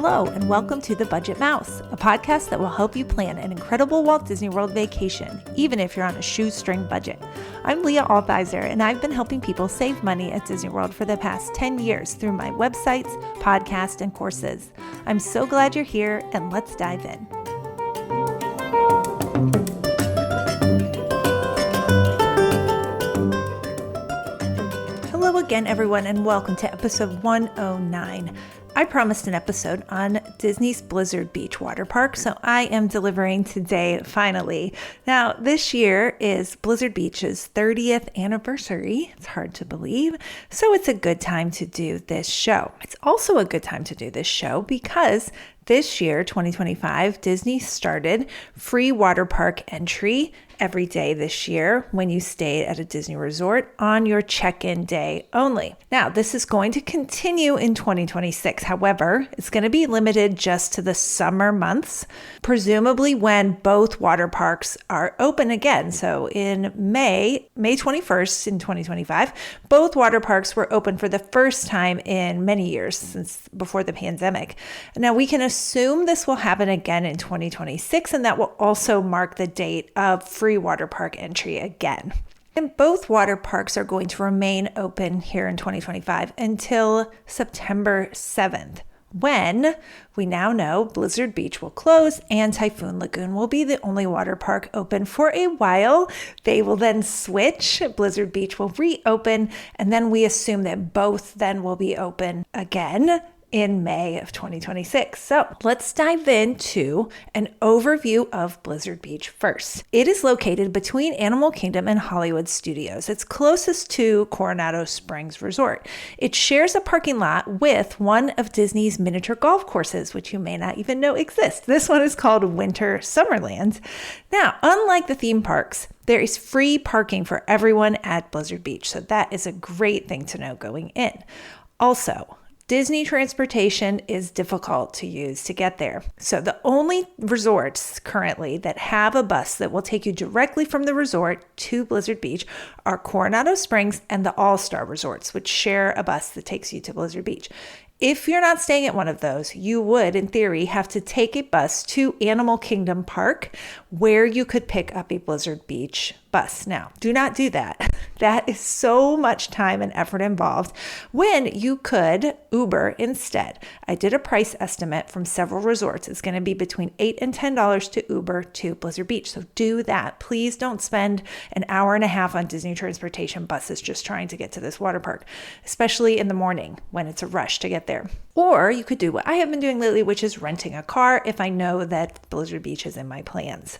Hello, and welcome to The Budget Mouse, a podcast that will help you plan an incredible Walt Disney World vacation, even if you're on a shoestring budget. I'm Leah Althizer, and I've been helping people save money at Disney World for the past 10 years through my websites, podcast, and courses. I'm so glad you're here, and let's dive in. Hello again, everyone, and welcome to episode 109. I promised an episode on Disney's Blizzard Beach water park, so I am delivering today, finally. Now, this year is Blizzard Beach's 30th anniversary. It's hard to believe, so it's a good time to do this show. It's also a good time to do this show because this year, 2025, Disney started free water park entry every day this year when you stay at a Disney resort on your check-in day only. Now, this is going to continue in 2026. However, it's going to be limited just to the summer months, presumably when both water parks are open again. So in May 21st in 2025, both water parks were open for the first time in many years since before the pandemic. Now, we can assume this will happen again in 2026, and that will also mark the date of free water park entry again. And both water parks are going to remain open here in 2025 until September 7th, when we now know Blizzard Beach will close and Typhoon Lagoon will be the only water park open for a while. They will then switch. Blizzard Beach will reopen, and then we assume that both then will be open again in May of 2026. So let's dive into an overview of Blizzard Beach first. It is located between Animal Kingdom and Hollywood Studios. It's closest to Coronado Springs Resort. It shares a parking lot with one of Disney's miniature golf courses, which you may not even know exist. This one is called Winter Summerland. Now, unlike the theme parks, there is free parking for everyone at Blizzard Beach. So that is a great thing to know going in. Also, Disney transportation is difficult to use to get there. So the only resorts currently that have a bus that will take you directly from the resort to Blizzard Beach are Coronado Springs and the All-Star Resorts, which share a bus that takes you to Blizzard Beach. If you're not staying at one of those, you would, in theory, have to take a bus to Animal Kingdom Park, where you could pick up a Blizzard Beach bus. Now, do not do that. That is so much time and effort involved when you could Uber instead. I did a price estimate from several resorts. It's going to be between $8 and $10 to Uber to Blizzard Beach. So do that. Please don't spend an hour and a half on Disney transportation buses just trying to get to this water park, especially in the morning when it's a rush to get there. Or you could do what I have been doing lately, which is renting a car if I know that Blizzard Beach is in my plans.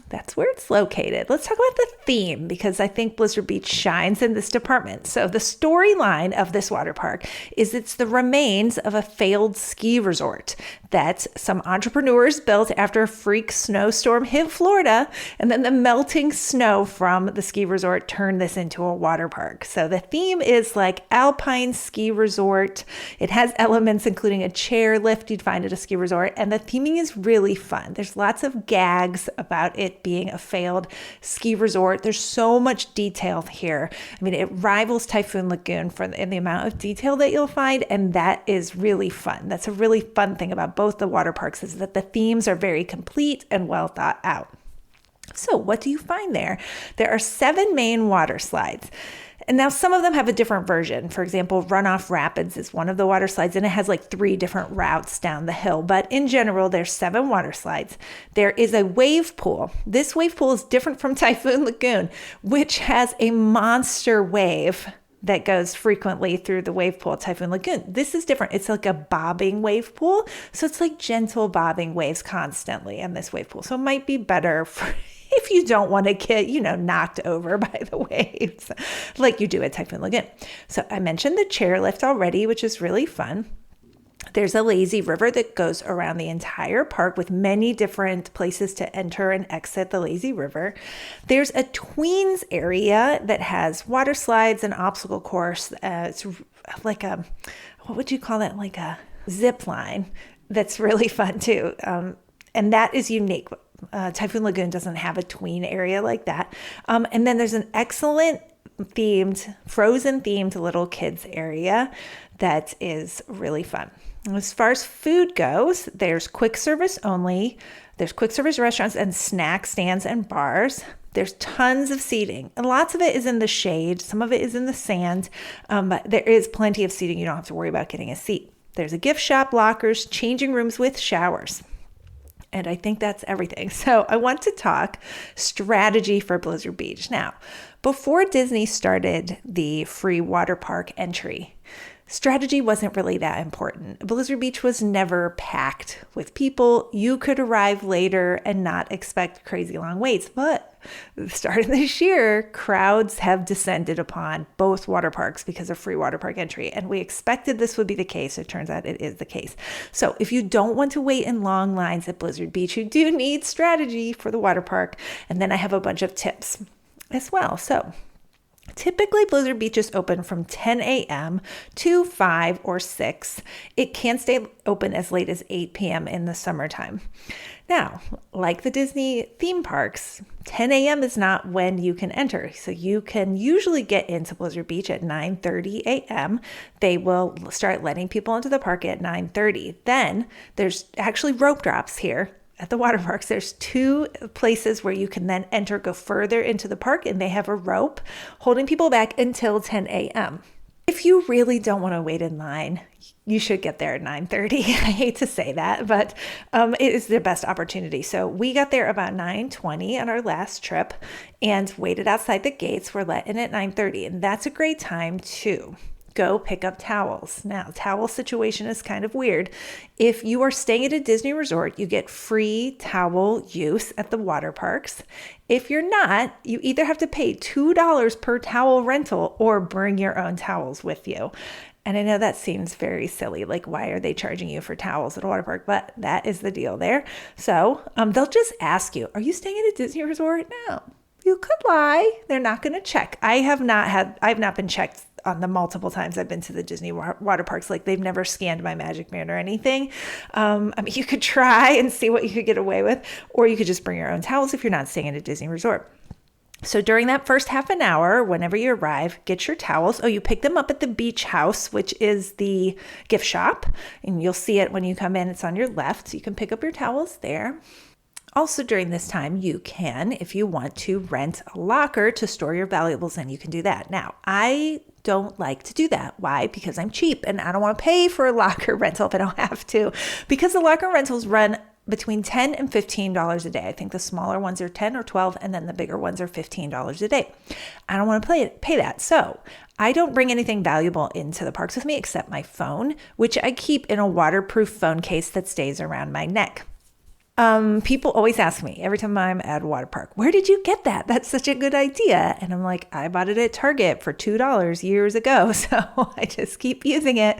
That's where it's located. Let's talk about the theme, because I think Blizzard Beach shines in this department. So the storyline of this water park is it's the remains of a failed ski resort that some entrepreneurs built after a freak snowstorm hit Florida, and then the melting snow from the ski resort turned this into a water park. So the theme is like alpine ski resort. It has elements including a chair lift you'd find at a ski resort, and the theming is really fun. There's lots of gags about it being a failed ski resort. There's so much detail here. I mean, it rivals Typhoon Lagoon in the amount of detail that you'll find, and that is really fun. That's a really fun thing about both the water parks, is that the themes are very complete and well thought out. So what do you find there? There are 7 main water slides. And now some of them have a different version. For example, Runoff Rapids is one of the water slides, and it has like 3 different routes down the hill. But in general, there's 7 water slides. There is a wave pool. This wave pool is different from Typhoon Lagoon, which has a monster wave that goes frequently through the wave pool at Typhoon Lagoon. This is different. It's like a bobbing wave pool. So it's like gentle bobbing waves constantly in this wave pool. So it might be better for if you don't want to get, knocked over by the waves like you do at Typhoon Lagoon. So I mentioned the chairlift already, which is really fun. There's a lazy river that goes around the entire park with many different places to enter and exit the lazy river. There's a tweens area that has water slides and obstacle course. It's like what would you call that? Like a zip line. That's really fun too. And that is unique. Typhoon Lagoon doesn't have a tween area like that. And then there's an excellent frozen themed little kids area that is really fun. As far as food goes, there's quick service only. There's quick service restaurants and snack stands and bars. There's tons of seating, and lots of it is in the shade. Some of it is in the sand, but there is plenty of seating. You don't have to worry about getting a seat. There's a gift shop, lockers, changing rooms with showers. And I think that's everything. So I want to talk strategy for Blizzard Beach. Now, before Disney started the free water park entry, strategy wasn't really that important. Blizzard Beach was never packed with people. You could arrive later and not expect crazy long waits. But starting this year, crowds have descended upon both water parks because of free water park entry. And we expected this would be the case. It turns out it is the case. So if you don't want to wait in long lines at Blizzard Beach, you do need strategy for the water park. And then I have a bunch of tips as well. So typically, Blizzard Beach is open from 10 a.m. to 5 or 6. It can stay open as late as 8 p.m. in the summertime. Now, like the Disney theme parks, 10 a.m. is not when you can enter. So you can usually get into Blizzard Beach at 9:30 a.m. They will start letting people into the park at 9:30. Then there's actually rope drops here. At the water parks, there's 2 places where you can then enter, go further into the park, and they have a rope holding people back until 10 a.m. If you really don't want to wait in line, you should get there at 9:30. I hate to say that, but it is the best opportunity. So we got there about 9:20 on our last trip and waited outside the gates. We're let in at 9:30, and that's a great time to go pick up towels. Now, towel situation is kind of weird. If you are staying at a Disney resort, you get free towel use at the water parks. If you're not, you either have to pay $2 per towel rental or bring your own towels with you. And I know that seems very silly. Like, why are they charging you for towels at a water park? But that is the deal there. So they'll just ask you, are you staying at a Disney resort? No, you could lie. They're not going to check. I've not been checked on the multiple times I've been to the Disney water parks. Like, they've never scanned my Magic Band or anything. You could try and see what you could get away with, or you could just bring your own towels if you're not staying at a Disney resort. So during that first half an hour, whenever you arrive, get your towels. Oh, you pick them up at the beach house, which is the gift shop. And you'll see it when you come in. It's on your left. So you can pick up your towels there. Also, during this time, you can, if you want to, rent a locker to store your valuables in. You can do that. Now, I don't like to do that. Why? Because I'm cheap and I don't want to pay for a locker rental if I don't have to. Because the locker rentals run between $10 and $15 a day. I think the smaller ones are 10 or 12, and then the bigger ones are $15 a day. I don't want to pay that. So I don't bring anything valuable into the parks with me except my phone, which I keep in a waterproof phone case that stays around my neck. People always ask me every time I'm at a water park, where did you get that? That's such a good idea. And I'm like, I bought it at Target for $2 years ago. So I just keep using it.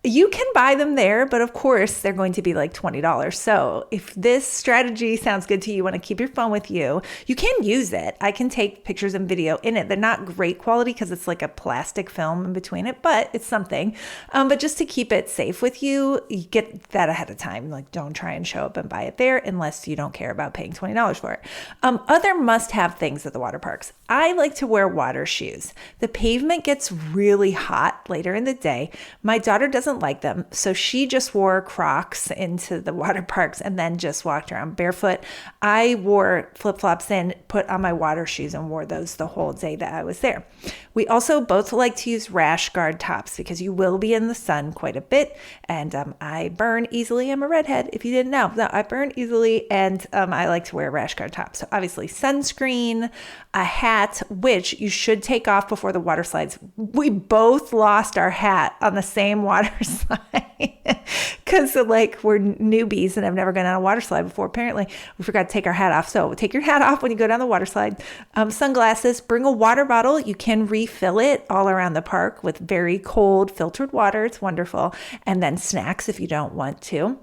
You can buy them there, but of course they're going to be like $20. So if this strategy sounds good to you, want to keep your phone with you, you can use it. I can take pictures and video in it. They're not great quality because it's like a plastic film in between it, but it's something. But just to keep it safe with you, you get that ahead of time. Like, don't try and show up and buy it there unless you don't care about paying $20 for it. Other must-have things at the water parks. I like to wear water shoes. The pavement gets really hot later in the day. My daughter doesn't like them, so she just wore Crocs into the water parks and then just walked around barefoot. I wore flip-flops in, put on my water shoes, and wore those the whole day that I was there. We also both like to use rash guard tops because you will be in the sun quite a bit, and I burn easily. I'm a redhead, if you didn't know. No, I burn easily, and I like to wear rash guard tops. So obviously sunscreen, a hat, which you should take off before the water slides. We both lost our hat on the same water slide because we're newbies and I've never gone on a water slide before. Apparently we forgot to take our hat off. So take your hat off when you go down the water slide. Sunglasses, bring a water bottle. You can refill it all around the park with very cold filtered water. It's wonderful. And then snacks if you don't want to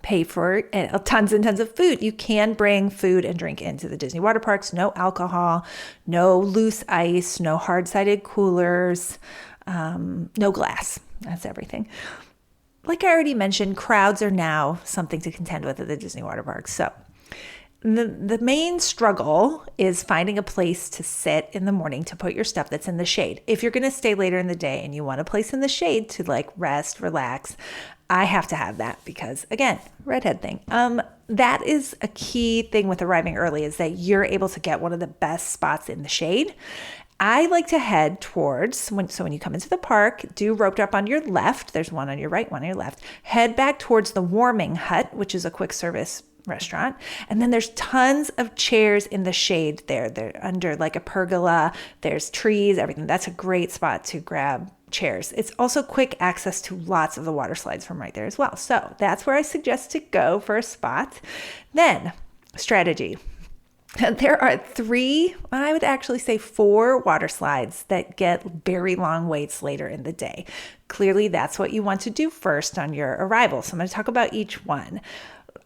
pay for tons and tons of food. You can bring food and drink into the Disney water parks. No alcohol, no loose ice, no hard-sided coolers, no glass. That's everything. Like I already mentioned, crowds are now something to contend with at the Disney water parks. So the main struggle is finding a place to sit in the morning to put your stuff that's in the shade. If you're going to stay later in the day and you want a place in the shade to like rest, relax, I have to have that because, again, redhead thing. That is a key thing with arriving early is that you're able to get one of the best spots in the shade. I like to head towards, when you come into the park, do roped up on your left. There's one on your right, one on your left. Head back towards the warming hut, which is a quick service restaurant. And then there's tons of chairs in the shade there. They're under like a pergola. There's trees, everything. That's a great spot to grab chairs. It's also quick access to lots of the water slides from right there as well. So that's where I suggest to go for a spot. Then strategy. There are 3, I would actually say 4 water slides that get very long waits later in the day. Clearly, that's what you want to do first on your arrival. So I'm going to talk about each one.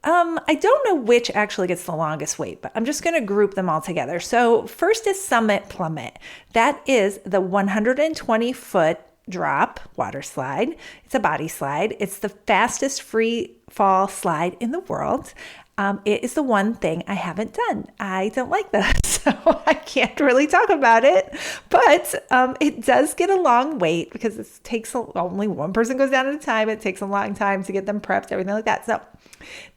I don't know which actually gets the longest wait, but I'm just going to group them all together. So first is Summit Plummet. That is the 120-foot drop water slide. It's a body slide. It's the fastest free fall slide in the world. It is the one thing I haven't done. I don't like that, so I can't really talk about it. But it does get a long wait because it takes only one person goes down at a time. It takes a long time to get them prepped, everything like that. So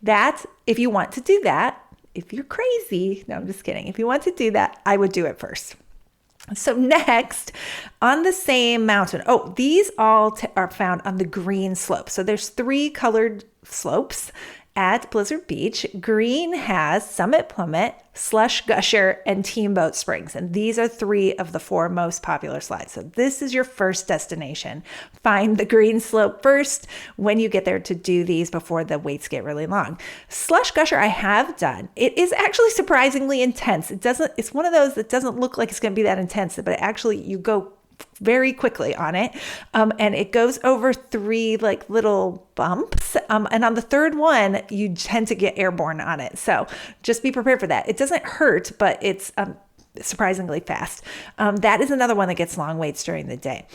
that, if you want to do that, if you're crazy, no, I'm just kidding. If you want to do that, I would do it first. So next, on the same mountain, these all are found on the green slope. So there's 3 colored slopes at Blizzard Beach. Green has Summit Plummet, Slush Gusher, and Teamboat Springs. And these are 3 of the 4 most popular slides. So this is your first destination. Find the green slope first when you get there to do these before the waits get really long. Slush Gusher I have done. It is actually surprisingly intense. It's one of those that doesn't look like it's going to be that intense, but actually you go very quickly on it. And it goes over 3 like little bumps. And on the 3rd one, you tend to get airborne on it. So just be prepared for that. It doesn't hurt, but it's surprisingly fast. That is another one that gets long waits during the day.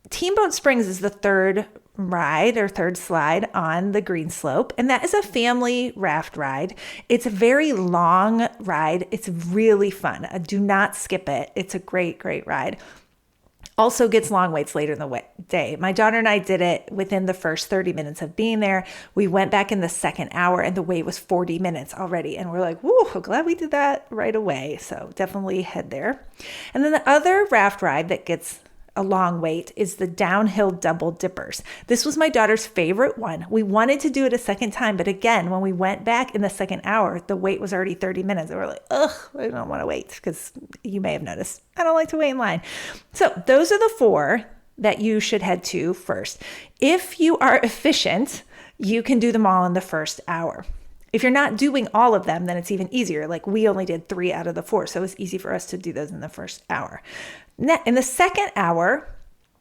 Teamboat Springs is the 3rd ride or 3rd slide on the green slope. And that is a family raft ride. It's a very long ride. It's really fun. Do not skip it. It's a great, great ride. Also gets long waits later in the day. My daughter and I did it within the first 30 minutes of being there. We went back in the 2nd hour and the wait was 40 minutes already. And we're like, whoo, glad we did that right away. So definitely head there. And then the other raft ride that gets a long wait is the downhill double dippers. This was my daughter's favorite one. We wanted to do it a second time, but again, when we went back in the 2nd hour, the wait was already 30 minutes. And we're like, I don't want to wait, because you may have noticed I don't like to wait in line. So those are the 4 that you should head to first. If you are efficient, you can do them all in the first hour. If you're not doing all of them, then it's even easier. Like we only did 3 out of the 4, so it's easy for us to do those in the first hour. In the 2nd hour,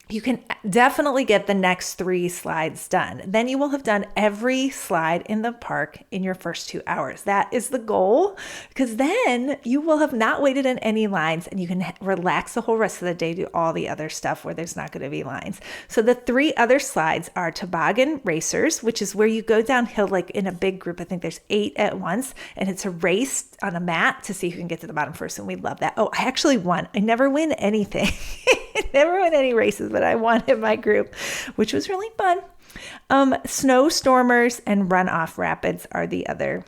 you can definitely get the next 3 slides done. Then you will have done every slide in the park in your first 2 hours. That is the goal, because then you will have not waited in any lines and you can relax the whole rest of the day, do all the other stuff where there's not going to be lines. So the 3 other slides are Toboggan Racers, which is where you go downhill like in a big group. I think there's 8 at once, and it's a race on a mat to see who can get to the bottom first. And we love that. I actually won. I never win anything. Never win any races, but I won in my group, which was really fun. Snowstormers and Runoff Rapids are the other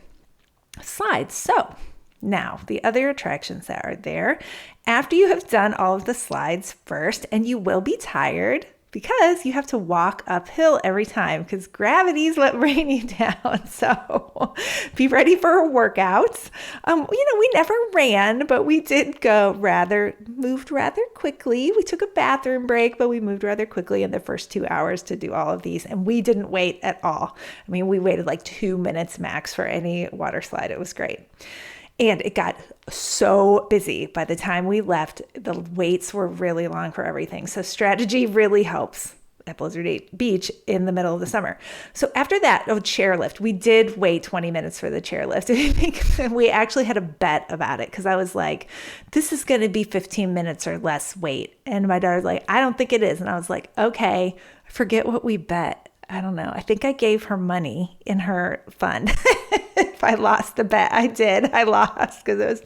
slides. So now the other attractions that are there, after you have done all of the slides first, and you will be tired because you have to walk uphill every time because gravity is what bring you down. So be ready for a workout. We never ran, but we did moved rather quickly. We took a bathroom break, but we moved rather quickly in the first 2 hours to do all of these. And we didn't wait at all. I mean, we waited like 2 minutes max for any water slide. It was great. And it got so busy by the time we left. The waits were really long for everything. So strategy really helps at Blizzard Beach in the middle of the summer. So after that, chairlift. We did wait 20 minutes for the chairlift. I think we actually had a bet about it because I was like, this is going to be 15 minutes or less wait. And my daughter's like, I don't think it is. And I was like, okay, forget what we bet. I don't know. I think I gave her money in her fund. If I lost the bet, I did. I lost because it was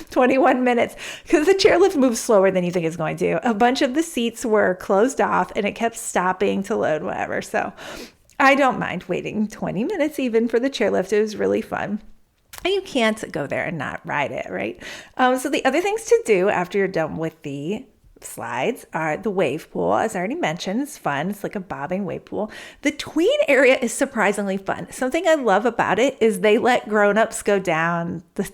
21 minutes because the chairlift moves slower than you think it's going to. A bunch of the seats were closed off and it kept stopping to load, whatever. So I don't mind waiting 20 minutes even for the chairlift. It was really fun. And you can't go there and not ride it, right? So the other things to do after you're done with the slides are the wave pool. As I already mentioned, it's fun. It's like a bobbing wave pool. The tween area is surprisingly fun. Something I love about it is they let grown-ups go down the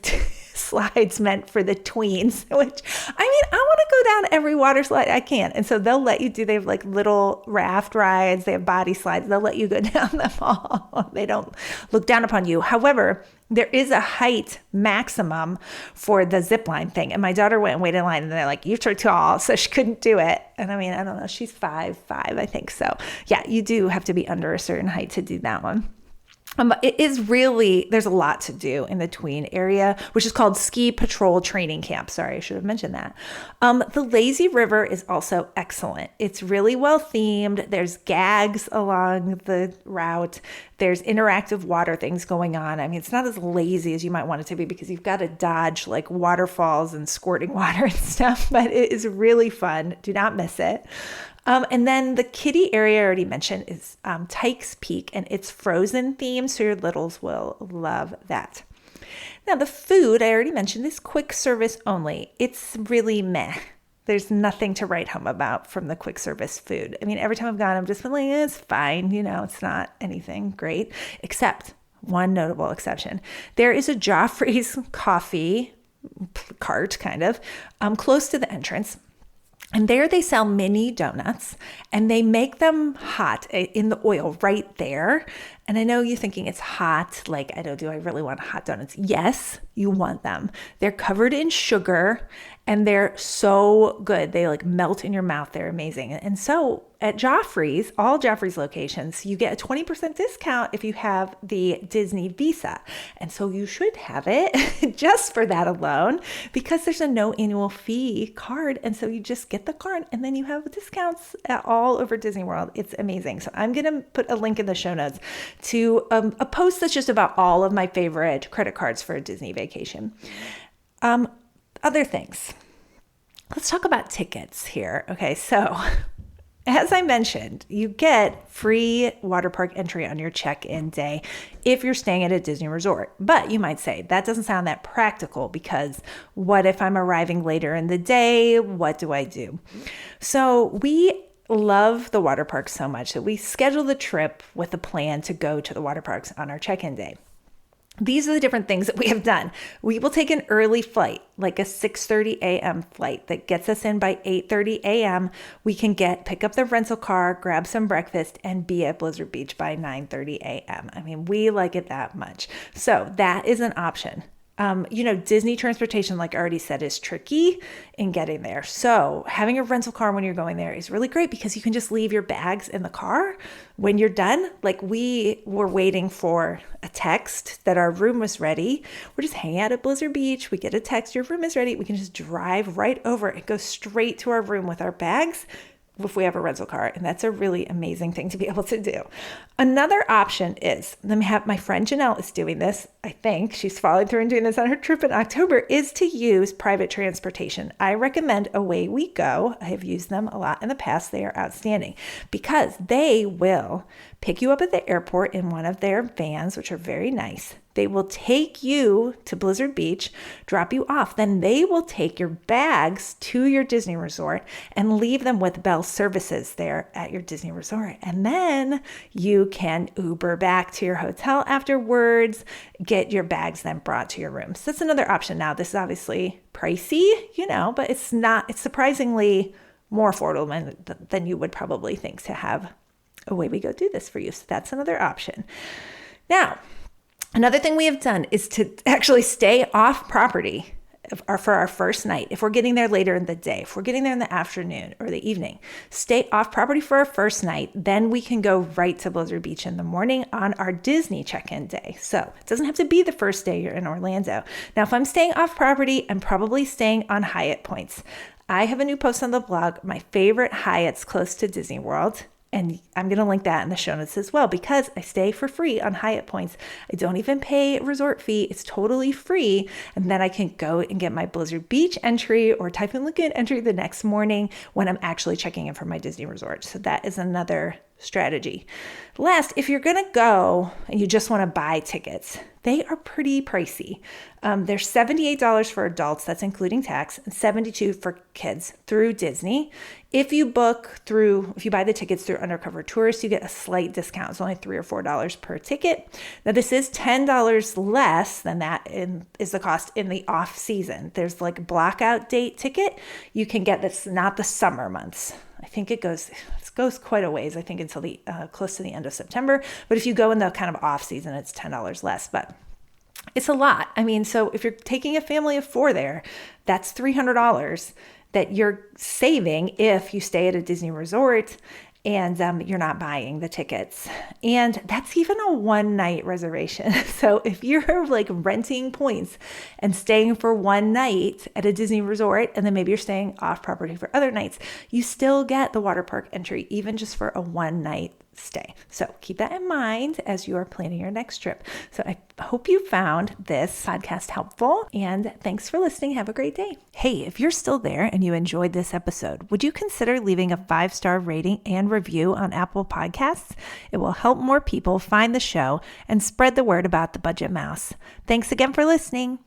slides meant for the tweens, which, I mean, I want to go down every water slide I can. And so they'll let you do, they have like little raft rides, they have body slides, they'll let you go down them all. They don't look down upon you. However, there is a height maximum for the zip line thing. And my daughter went and waited in line and they're like, you're too tall. So she couldn't do it. And I mean, I don't know, she's 5'5", I think. So yeah, you do have to be under a certain height to do that one. It is really, there's a lot to do in the tween area, which is called Ski Patrol Training Camp. Sorry, I should have mentioned that. The lazy river is also excellent. It's really well themed. There's gags along the route. There's interactive water things going on. I mean, it's not as lazy as you might want it to be because you've got to dodge like waterfalls and squirting water and stuff, but it is really fun. Do not miss it. And then the kiddie area I already mentioned is Tykes Peak, and it's frozen themed, so your littles will love that. Now, the food I already mentioned is quick service only. It's really meh. There's nothing to write home about from the quick service food. I mean, every time I've gone, I'm just been like, it's fine. You know, it's not anything great, except one notable exception. There is a Joffrey's coffee cart, kind of, close to the entrance. And there they sell mini donuts and they make them hot in the oil right there. And I know you're thinking it's hot. Like, do I really want hot donuts? Yes, you want them. They're covered in sugar and they're so good. They like melt in your mouth. They're amazing. And so at Joffrey's, all Joffrey's locations, you get a 20% discount if you have the Disney Visa. And so you should have it just for that alone because there's a no annual fee card. And so you just get the card and then you have discounts all over Disney World. It's amazing. So I'm going to put a link in the show notes to a post that's just about all of my favorite credit cards for a Disney vacation. Other things. Let's talk about tickets here. Okay, so as I mentioned, you get free water park entry on your check-in day if you're staying at a Disney resort. But you might say, that doesn't sound that practical because what if I'm arriving later in the day? What do I do? So we love the water parks so much that we schedule the trip with a plan to go to the water parks on our check-in day. These are the different things that we have done. We will take an early flight, like a 6:30 a.m. flight that gets us in by 8:30 a.m. We can pick up the rental car, grab some breakfast, and be at Blizzard Beach by 9:30 a.m. I mean, we like it that much. So that is an option. Disney transportation, like I already said, is tricky in getting there. So having a rental car when you're going there is really great because you can just leave your bags in the car when you're done. Like we were waiting for a text that our room was ready. We're just hanging out at Blizzard Beach. We get a text, your room is ready. We can just drive right over and go straight to our room with our bags if we have a rental car. And that's a really amazing thing to be able to do. Another option is, my friend Janelle is doing this. I think she's following through and doing this on her trip in October, is to use private transportation. I recommend Away We Go. I have used them a lot in the past. They are outstanding because they will pick you up at the airport in one of their vans, which are very nice. They will take you to Blizzard Beach, drop you off. Then they will take your bags to your Disney resort and leave them with Bell Services there at your Disney resort. And then you can Uber back to your hotel afterwards, get your bags then brought to your room. So that's another option. Now, this is obviously pricey, but it's surprisingly more affordable than you would probably think to have Away We Go do this for you. So that's another option. Now, another thing we have done is to actually stay off property for our first night. If we're getting there later in the day, if we're getting there in the afternoon or the evening, stay off property for our first night. Then we can go right to Blizzard Beach in the morning on our Disney check-in day. So it doesn't have to be the first day you're in Orlando. Now, if I'm staying off property, I'm probably staying on Hyatt points. I have a new post on the blog, my favorite Hyatts close to Disney World. And I'm going to link that in the show notes as well, because I stay for free on Hyatt points. I don't even pay a resort fee. It's totally free. And then I can go and get my Blizzard Beach entry or Typhoon Lagoon entry the next morning when I'm actually checking in for my Disney resort. So that is another strategy. Last, if you're going to go and you just want to buy tickets, they are pretty pricey. They're $78 for adults, that's including tax, and $72 for kids through Disney. If you buy the tickets through Undercover Tourist, you get a slight discount. It's only $3 or $4 per ticket. Now, this is $10 less than that is the cost in the off season. There's like a blackout date ticket. You can get this, not the summer months. I think it goes quite a ways, I think until the close to the end of September. But if you go in the kind of off season, it's $10 less. But it's a lot. I mean, so if you're taking a family of 4 there, that's $300 that you're saving if you stay at a Disney resort and you're not buying the tickets. And that's even a one-night reservation. So if you're like renting points and staying for one night at a Disney resort, and then maybe you're staying off property for other nights, you still get the water park entry, even just for a one-night stay. So keep that in mind as you are planning your next trip. So I hope you found this podcast helpful, and thanks for listening. Have a great day. Hey, if you're still there and you enjoyed this episode, would you consider leaving a 5-star rating and review on Apple Podcasts? It will help more people find the show and spread the word about the Budget Mouse. Thanks again for listening.